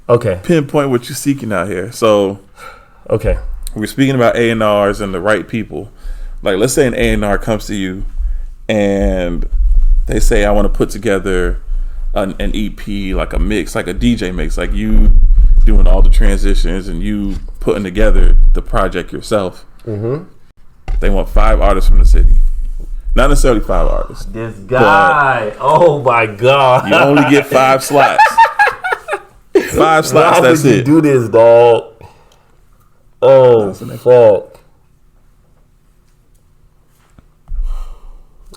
okay pinpoint what you're seeking out here. So okay, we're speaking about A&Rs and the right people. Like, let's say an A&R comes to you and they say, I want to put together an EP, like a mix, like a DJ mix, like you doing all the transitions and you putting together the project yourself. They want 5 artists from the city. Not necessarily 5 artists. This guy, oh my God. You only get 5 slots. 5 slots, Why that's would you it. do this, dog? Oh, fuck.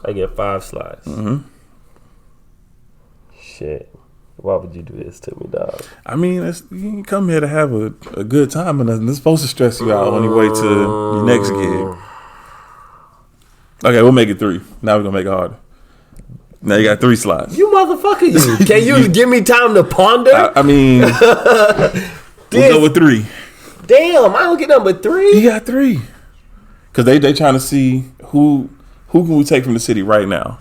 I get 5 slots. Shit. Why would you do this to me, dog? I mean, you can come here to have a good time, and it's supposed to stress you out on your way to your next gig. Okay, we'll make it 3. Now we're going to make it harder. Now you got 3 slots. You motherfucker, you. Can you give me time to ponder? I mean, we'll go with 3. Damn, I don't get number 3. You got 3. Because they trying to see who can we take from the city right now.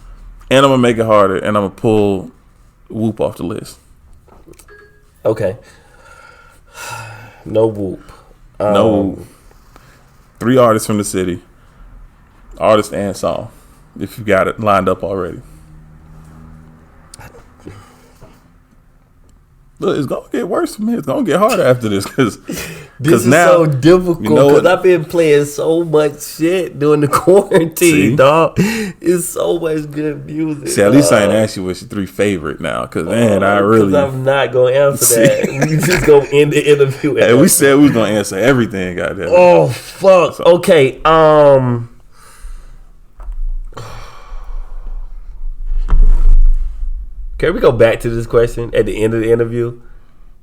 And I'm going to make it harder, and I'm going to pull Whoop off the list. Okay. No Whoop. No Whoop. 3 artists from the city. Artist and song. If you got it lined up already. Look, it's going to get worse from here. It's going to get harder after this. Because this is now, so difficult because I've been playing so much shit during the quarantine, dog. It's so much good music. See, at least I ain't ask you what's your 3 favorite now. Because, man, I really... I'm not going to answer that. We just going to end the interview. Hey, we said we was going to answer everything, goddamn. Oh, fuck. So. Okay, Can we go back to this question at the end of the interview?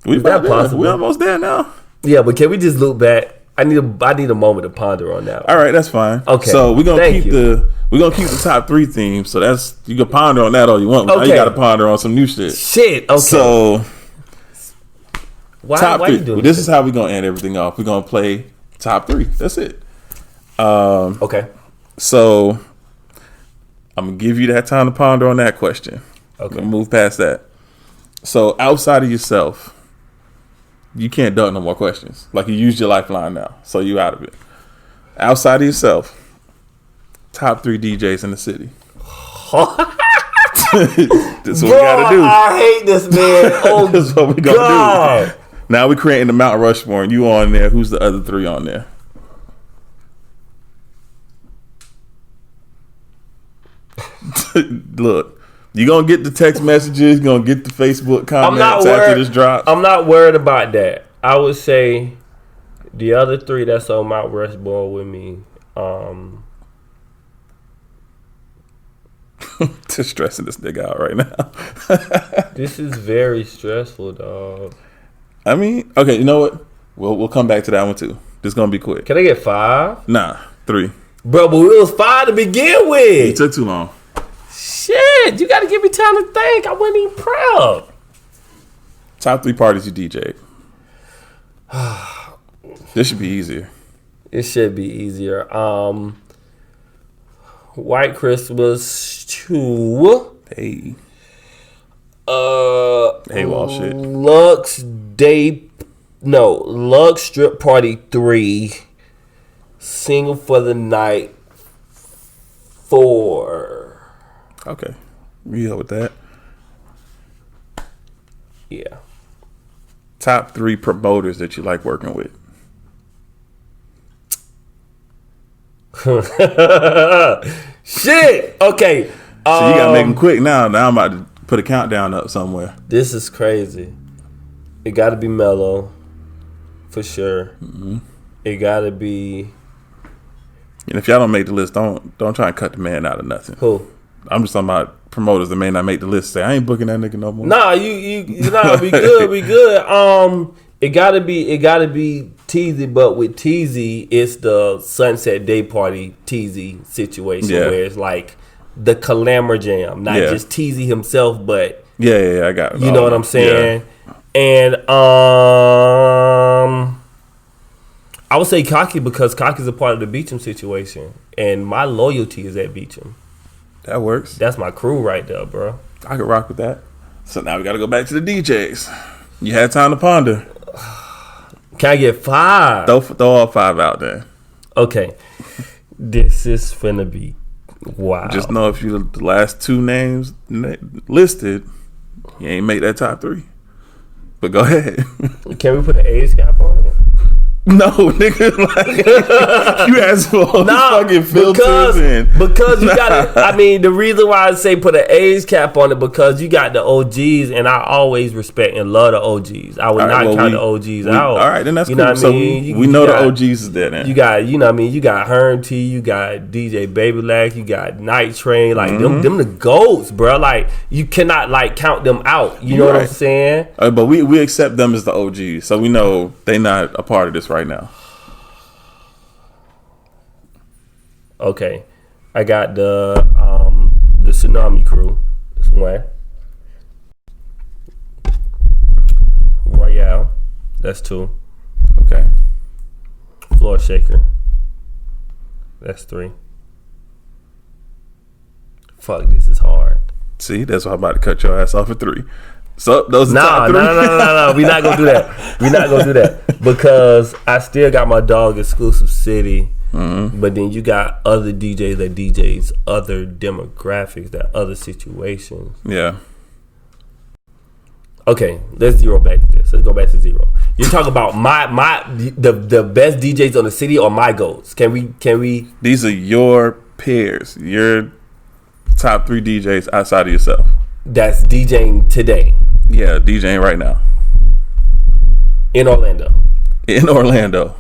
Is that possible? We're almost there now. Yeah, but can we just look back? I need a moment to ponder on that one. All right, that's fine. Okay. So we're gonna keep the top 3 themes. So that's, you can ponder on that all you want. Okay. Now you gotta ponder on some new shit. Shit. Okay. So why top 3. you doing this is how we're gonna end everything off. We're gonna play top 3. That's it. Okay. So I'm gonna give you that time to ponder on that question. Okay. We'll move past that. So outside of yourself, you can't duck no more questions. Like you used your lifeline now, so you out of it. Outside of yourself, top 3 DJs in the city. That's what we gotta do. I hate this man. Oh, That's what we gonna do. Now we creating the Mount Rushmore, and you on there. Who's the other 3 on there? Look, you gonna get the text messages, you gonna get the Facebook comments after this drops. I'm not worried about that. I would say the other 3 that's on Mount Rushmore with me. Just stressing this nigga out right now. This is very stressful, dog. I mean, okay, you know what? We'll come back to that one too. This is gonna be quick. Can I get 5? Nah, 3. Bro, but it was 5 to begin with. It took too long. Shit, you gotta give me time to think. I wasn't even proud. Top 3 parties you DJ'd. This should be easier. It should be easier. White Christmas 2. Hey. Hey, wall shit. Lux Strip Party 3. Single for the Night 4. Okay. We go with that. Yeah. Top 3 promoters that you like working with. Shit. Okay. So you gotta make them quick now. Now I'm about to put a countdown up somewhere. This is crazy. It gotta be Mellow. For sure. Mm-hmm. It gotta be... And if y'all don't make the list, don't try and cut the man out of nothing. Who? I'm just talking about promoters that may not make the list. Say, I ain't booking that nigga no more. Nah, you nah, we good, we good. It gotta be Teasy, but with Teasy, it's the Sunset Day Party Teasy situation where it's like the Calamar Jam, not just Teasy himself, but yeah, I got it. You know what I'm saying? Yeah. And I would say Cocky because Cocky's a part of the Beecham situation, and my loyalty is at Beecham. That works. That's my crew right there, bro. I could rock with that. So now we got to go back to the DJs. You had time to ponder. Can I get 5? Throw all 5 out there. Okay. This is finna be wild. Just know if you the last 2 names listed, you ain't make that top 3. But go ahead. Can we put an age cap on it? No, nigga, like you asked for all these fucking filters because you got. I mean, the reason why I say put an age cap on it because you got the OGs, and I always respect and love the OGs. I would not count the OGs out. All right, then that's you cool. Know what So I mean? we know the OGs is there. Then you got, you know what I mean. You got Herm T, you got DJ Baby Lack, you got Night Train. Like them the goats, bro. Like you cannot like count them out. You know what I'm saying? But we accept them as the OGs, so we know they not a part of this right now. Okay, I got the Tsunami Crew. That's 1. Royale. That's 2. Okay. Floor Shaker. That's 3. Fuck, this is hard. See, that's why I'm about to cut your ass off at 3. So those are top 3. No. We're not gonna do that. We're not gonna do that because I still got my dog Exclusive City. But then you got other DJs that DJs other demographics, that other situations. Yeah. Okay, let's zero back to this. Let's go back to 0. You're talking about the best DJs on the city or my goals. Can we? These are your peers. Your top 3 DJs outside of yourself. That's DJing today. Yeah, DJing right now. In Orlando. In Orlando.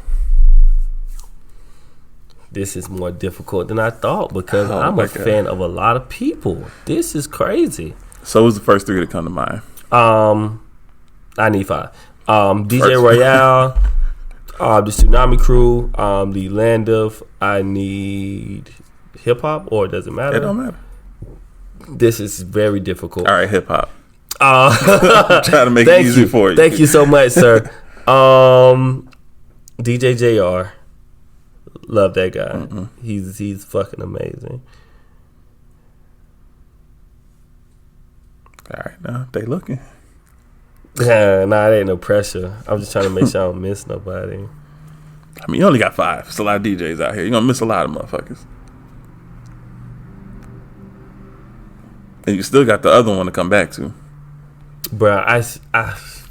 This is more difficult than I thought because I'm a fan of a lot of people. This is crazy. So who's the first 3 to come to mind? I need 5. DJ Royale, the Tsunami Crew, the Land of. I need hip hop, or does it matter? It don't matter. This is very difficult. All right, hip hop. Trying to make it easy for you. Thank you so much, sir. DJ JR. Love that guy. He's fucking amazing. All right, now they looking. Nah, it ain't no pressure. I'm just trying to make sure I don't miss nobody. I mean, you only got 5. It's a lot of DJs out here. You're gonna miss a lot of motherfuckers. And you still got the other one to come back to. Bruh,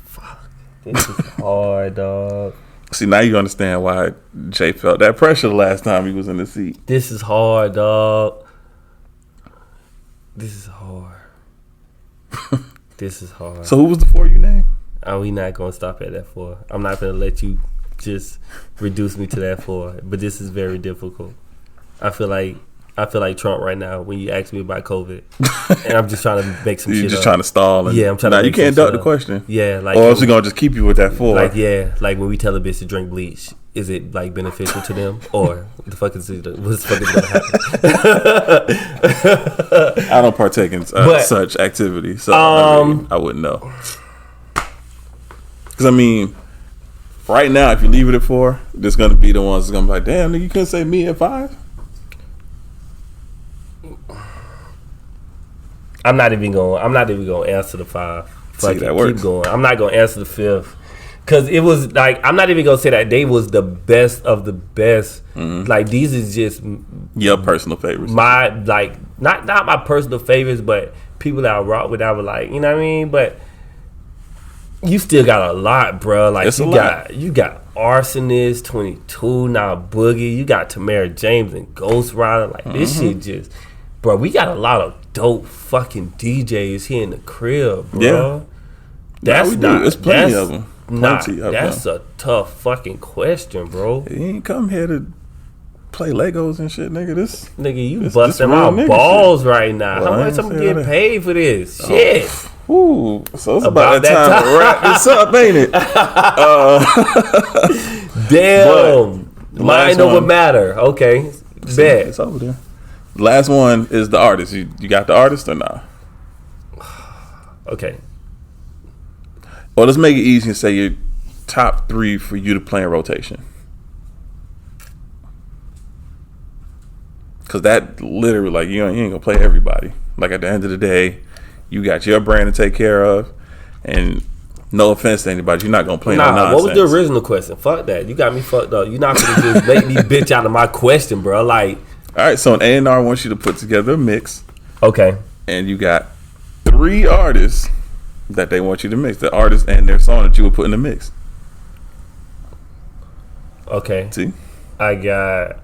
fuck. This is hard, dog. See, now you understand why Jay felt that pressure the last time he was in the seat. This is hard, dog. This is hard. This is hard. So who was the 4 you named? We not gonna stop at that 4. I'm not gonna let you just reduce me to that 4. But this is very difficult. I feel like Trump right now when you ask me about COVID, and I'm just trying to make some shit You're just up. trying to stall. And, Yeah, I'm trying to Nah, you make can't some duck shit the up. question. Yeah, like Or else we're gonna just keep you with that 4. like when we tell a bitch to drink bleach, is it like beneficial to them, or the fuck is it? What the fuck is gonna happen? I don't partake in But, such activity, so I wouldn't know. Because I mean, right now, if you leave it at 4, there's gonna be the ones that's gonna be like, "Damn, nigga, you couldn't say me at 5." I'm not even gonna answer the 5. Fuck that it, works. keep going. I'm not gonna answer the 5th. Cause it was like, I'm not even gonna say that they was the best of the best. Like, these is just Your personal favorites. my, like, not my personal favorites, but people that I rock with, I was like, you know what I mean? But you still got a lot, bro. Like, It's a you got Arsonist, 22, now Boogie. You got Tamara James and Ghost Rider. Like, this shit just, bro. We got a lot of dope fucking DJs here in the crib, bro. Yeah. That's we do. not. There's plenty that's of them. Not, Plenty of that's them. a tough fucking question, bro. You ain't come here to play Legos and shit, nigga. This Nigga, you This busting real my nigga balls right now. Well, I How ain't much I'm saying getting that. paid for this? Shit. Ooh, so it's About about that that time to wrap this up, ain't it? Damn. the Mind last over one- matter. Okay. Bet. It's over there. The last one is the artist. You got the artist or not? Okay. Well, let's make it easy and say your top 3 for you to play in rotation. Because that literally, like, you ain't gonna play everybody. Like, at the end of the day, you got your brand to take care of, and no offense to anybody, you're not gonna play no Nah, nonsense. what was the original question? Fuck that. You got me fucked up. You're not gonna just make me bitch out of my question, bro. Like, All right, so an A&R wants you to put together a mix, okay. and you got 3 artists that they want you to mix. The artist and their song that you would put in the mix. Okay. See? I got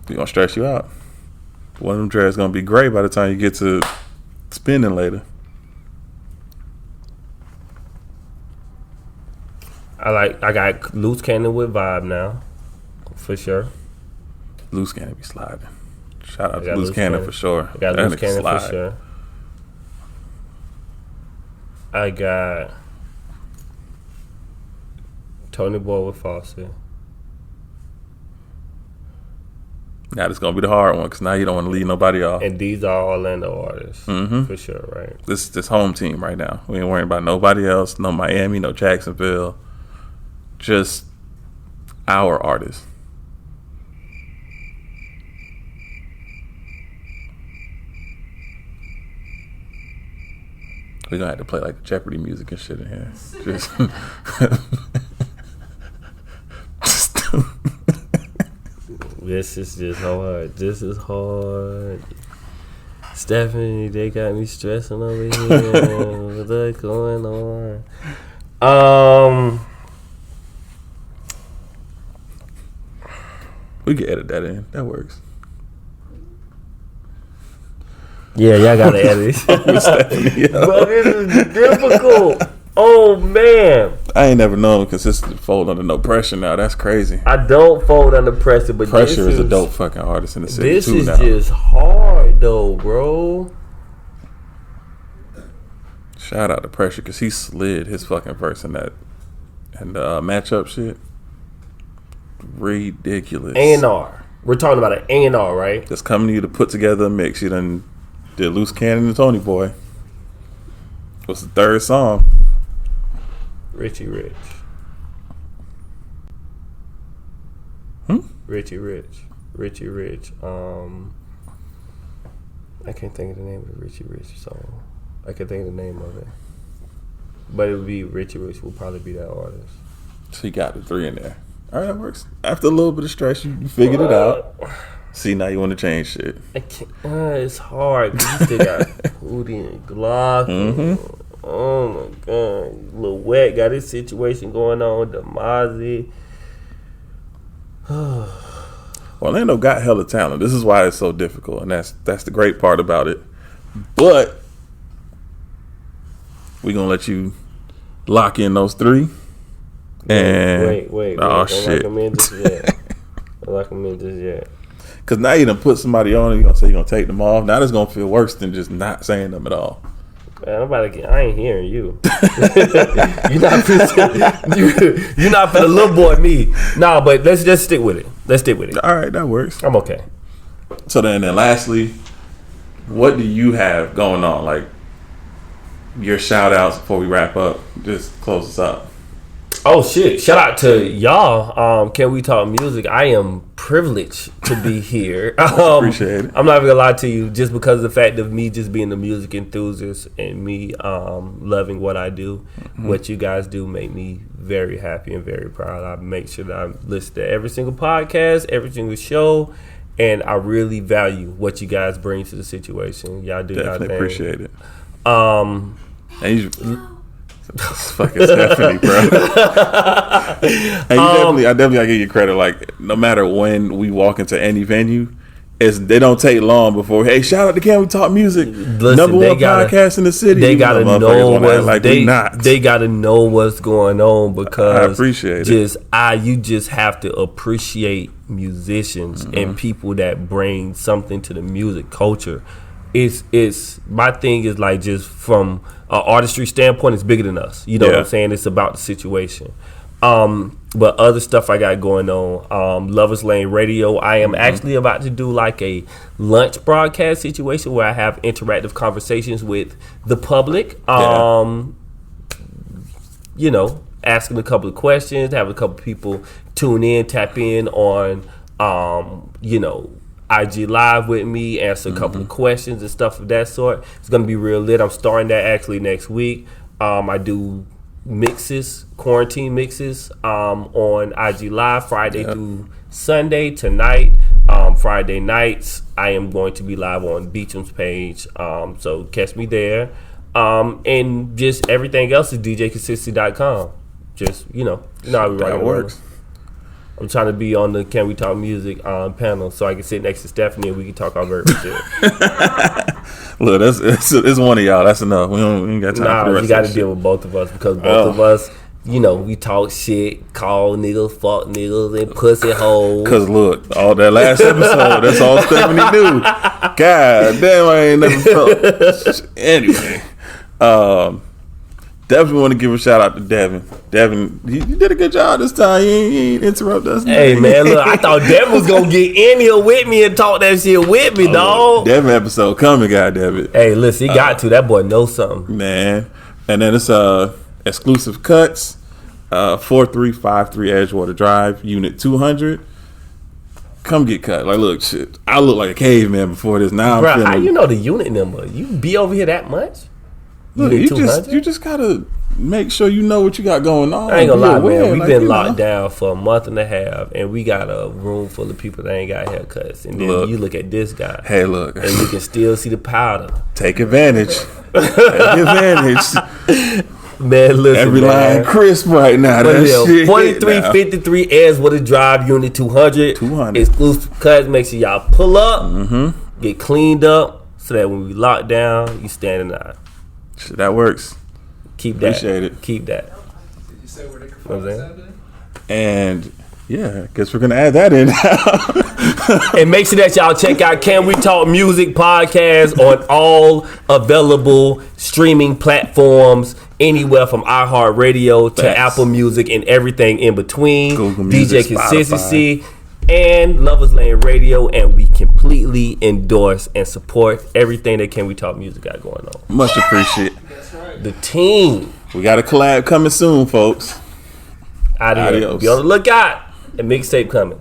We're gonna stress you out. One of them dreads gonna be gray by the time you get to spinning later. I got Loose Cannon with Vibe now. For sure. Loose cannon be sliding. Shout out I to got Loose Loose Cannon Cannon. for sure. I got That Loose nigga Cannon slide. for sure. I got Tony Boy with Fawcett. Now this gonna be the hard one because now you don't want to leave nobody off. And these are Orlando artists. Mhm. For sure, right? This home team right now. We ain't worrying about nobody else. No Miami, no Jacksonville. Just our artists. We're gonna have to play like Jeopardy music and shit in here. Just This is just hard. This is hard. Stephanie, they got me stressing over here. What's going on? we can edit that in. That works. Yeah, y'all gotta edit it. Yeah. But this is difficult. Oh man, I ain't never known consistently fold under no pressure now. That's crazy. I don't fold under pressure, but Pressure this is a dope fucking artist in the city This too is now. just hard though, bro. Shout out to Pressure because he slid his fucking verse in that and matchup shit. Ridiculous. A&R. We're talking about an A&R, right? Just coming to you to put together a mix. You done did Loose Cannon and Tony Boy. What's the third song? Richie Rich. Richie Rich. Richie Rich. I can't think of the name of the Richie Rich song. I can think of the name of it. But it would be Richie Rich will probably be that artist. So you got the 3 in there. All right, that works. After a little bit of stress, you figured it out. See, now you want to change shit. I can't, it's hard. 'Cause you still got Hootie and Glock. Oh my God. Lil Wet got his situation going on. Damazi. Orlando got hella talent. This is why it's so difficult, and that's the great part about it. But we're gonna let you lock in those 3. And Wait. Oh Don't shit! lock him in just yet. Don't lock him in just yet. Because now you done put somebody on, and you're gonna say you're gonna take them off. Now that's gonna feel worse than just not saying them at all. Man, I ain't hearing you. You're not finna little boy me. Nah, but let's just stick with it. All right, that works. I'm okay. So then lastly, what do you have going on? Like your shout outs before we wrap up. Just close us up. Oh shit! Shout out to y'all. Can we talk music? I am privileged to be here. Appreciate it. I'm not even gonna lie to you, just because of the fact of me just being a music enthusiast and me loving what I do. What you guys do make me very happy and very proud. I make sure that I listen to every single podcast, every single show, and I really value what you guys bring to the situation. Y'all do Definitely y'all thing. appreciate it. And you, it's fucking Stephanie, bro. And I definitely gotta give you credit. Like, no matter when we walk into any venue, they don't take long before. Hey, shout out to Can We Talk Music, Listen, number one podcast in the city. They gotta know they gotta know what's going on, because I appreciate it. You just have to appreciate musicians and people that bring something to the music culture. It's my thing is like, just from an artistry standpoint, it's bigger than us. You know what I'm saying? It's about the situation. But other stuff I got going on, Lovers Lane Radio. I am actually about to do like a lunch broadcast situation where I have interactive conversations with the public. You know, asking a couple of questions, have a couple of people tune in, tap in on, you know, IG Live with me, answer a couple of questions and stuff of that sort. It's going to be real lit. I'm starting that actually next week. I do mixes, quarantine mixes on IG Live Friday through Sunday. Tonight, Friday nights, I am going to be live on Beecham's page. So catch me there. And just everything else is DJConsistency.com. Just, you know how we That works. I'm trying to be on the Can We Talk Music panel, so I can sit next to Stephanie and we can talk our very shit. Look, it's one of y'all. That's enough. We ain't got time for the rest you got to of deal with both of us, because both of us, you know, we talk shit, call niggas, fuck niggas, and pussy holes. Because look, all that last episode, that's all Stephanie knew. God damn, I ain't never felt. Anyway, definitely want to give a shout out to Devin. Devin, you did a good job this time. You ain't interrupt us. Hey man, look, I thought Devin was gonna get in here with me and talk that shit with me, dog. Devin episode coming, goddamn it. Hey, listen, he got to. That boy knows something, man. And then it's exclusive cuts, 4353 Edgewater Drive, Unit 200. Come get cut. Like, look, shit, I look like a caveman before this. Now bro. I'm feeling. How you know the unit number? You be over here that much? Look, Unit you just gotta make sure you know what you got going on. I ain't gonna lie, aware, man. We've like, been locked down for a month and a half, and we got a room full of people that ain't got haircuts. And then you look at this guy. Hey, look. And you can still see the powder. Take advantage. Take advantage. Man, listen, Every line crisp right now. That shit 4353 Edgewater Drive, Unit 200. 200. Exclusive cuts. Make sure y'all pull up, get cleaned up, so that when we lock down, you standing out. Shit, that works. Keep that. Appreciate it. Keep that. Did you say where they can Know find what us I'm at then? And yeah, I guess we're gonna add that in. And make sure that y'all check out Can We Talk Music podcast on all available streaming platforms, anywhere from iHeartRadio to Facts. Apple Music and everything in between. Google Music, DJ Consistency and Lovers Lane Radio, and we completely endorse and support everything that Can We Talk Music got going on. Much appreciated. That's right. The team. We got a collab coming soon, folks. Adios. Adios. Be on the lookout. A mixtape coming.